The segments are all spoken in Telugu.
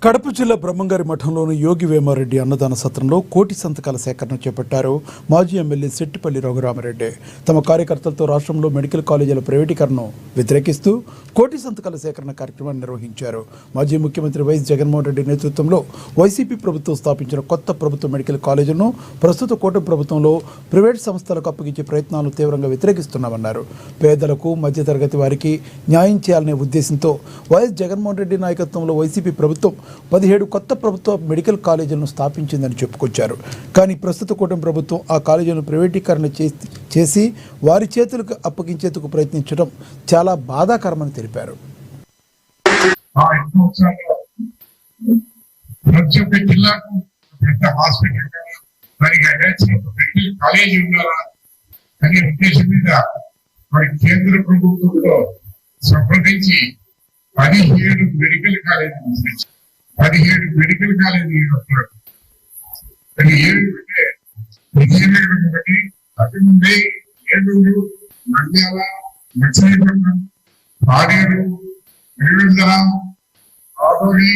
కడప జిల్లా బ్రహ్మంగారి మఠంలోని యోగి వేమారెడ్డి అన్నదాన సత్రంలో కోటి సంతకాల సేకరణ చేపట్టారు మాజీ ఎమ్మెల్యే సెట్టిపల్లి రఘురామరెడ్డి. తమ కార్యకర్తలతో రాష్ట్రంలో మెడికల్ కాలేజీల ప్రైవేటీకరణను వ్యతిరేకిస్తూ కోటి సంతకాల సేకరణ కార్యక్రమాన్ని నిర్వహించారు. మాజీ ముఖ్యమంత్రి వైఎస్ జగన్మోహన్ రెడ్డి నేతృత్వంలో వైసీపీ ప్రభుత్వం స్థాపించిన కొత్త ప్రభుత్వ మెడికల్ కాలేజీలను ప్రస్తుత కూటమి ప్రభుత్వంలో ప్రైవేట్ సంస్థలకు అప్పగించే ప్రయత్నాలను తీవ్రంగా వ్యతిరేకిస్తున్నామన్నారు. పేదలకు మధ్యతరగతి వారికి న్యాయం చేయాలనే ఉద్దేశంతో వైఎస్ జగన్మోహన్ రెడ్డి నాయకత్వంలో వైసీపీ ప్రభుత్వం 17 కొత్త ప్రభుత్వ మెడికల్ కాలేజీలను స్థాపించిందని చెప్పుకొచ్చారు. కానీ ప్రస్తుత కూటమి ప్రభుత్వం ఆ కాలేజీలను ప్రైవేటీకరణ చేసి వారి చేతులకు అప్పగించేందుకు ప్రయత్నించడం చాలా బాధాకరమని తెలిపారు. కేంద్ర ప్రభుత్వంలో సంప్రదించి 17 మెడికల్ కాలేజీలు 17 మెడికల్ కాలేజీలు వస్తున్నారు. అది ఏమిటంటే విజయనగరం ఒకటి, అటు నుండి ఏలూరు, నంద్యాల, మచిలీపట్నం, పాడేరు, తిరువెందుల, ఆదోని,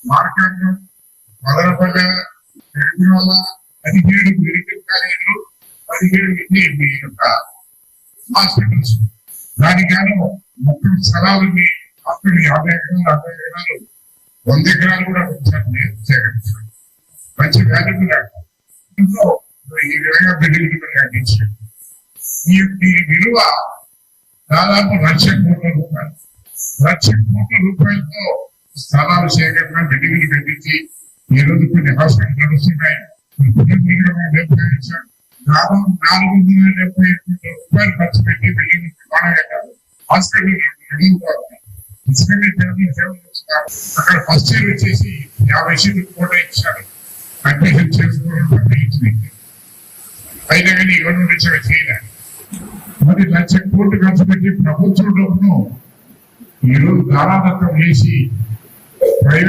మార్కాపురం, మదనపల్లె, తిరుమల 17 మెడికల్ కాలేజీలు, 17 హాస్పిటల్స్. దానికాను మొత్తం స్థలాలని అప్పుడు 50 ఎకరాలు 60 ఎకరాలు 100 ఎకరాలు కూడా సేకరించారు. మంచి వాల్యూ కూడా ఇంట్లో ఈ విధంగా బిల్డింగ్ కట్టించారు. ఈ విలువ దాదాపు 1,00,00,000 కోట్ల రూపాయలు. 1,00,00,000 కోట్ల రూపాయలతో స్థలాలు సేకరణ బిల్డింగ్లు కట్టించి ఈ రోజు కొన్ని హాస్పిటల్ నడుస్తున్నాయి. దాదాపు 470 కోట్ల రూపాయలు ఖర్చు పెట్టి బిల్డింగ్ నిర్మాణం కట్టారు. హాస్పిటల్ అక్కడ ఫస్ట్ ఇయర్ వచ్చేసి 50 సీట్లు కోట ఇచ్చారు. అడ్మిషన్ చేసుకోవడం అయినా కానీ ఎవరు చేయలేదు. మరి 1,00,00,000 కోట్లు ఖర్చు పెట్టి ప్రభుత్వం డబ్బును ఈరోజు దారాదత్తం చేసి ప్రైవేట్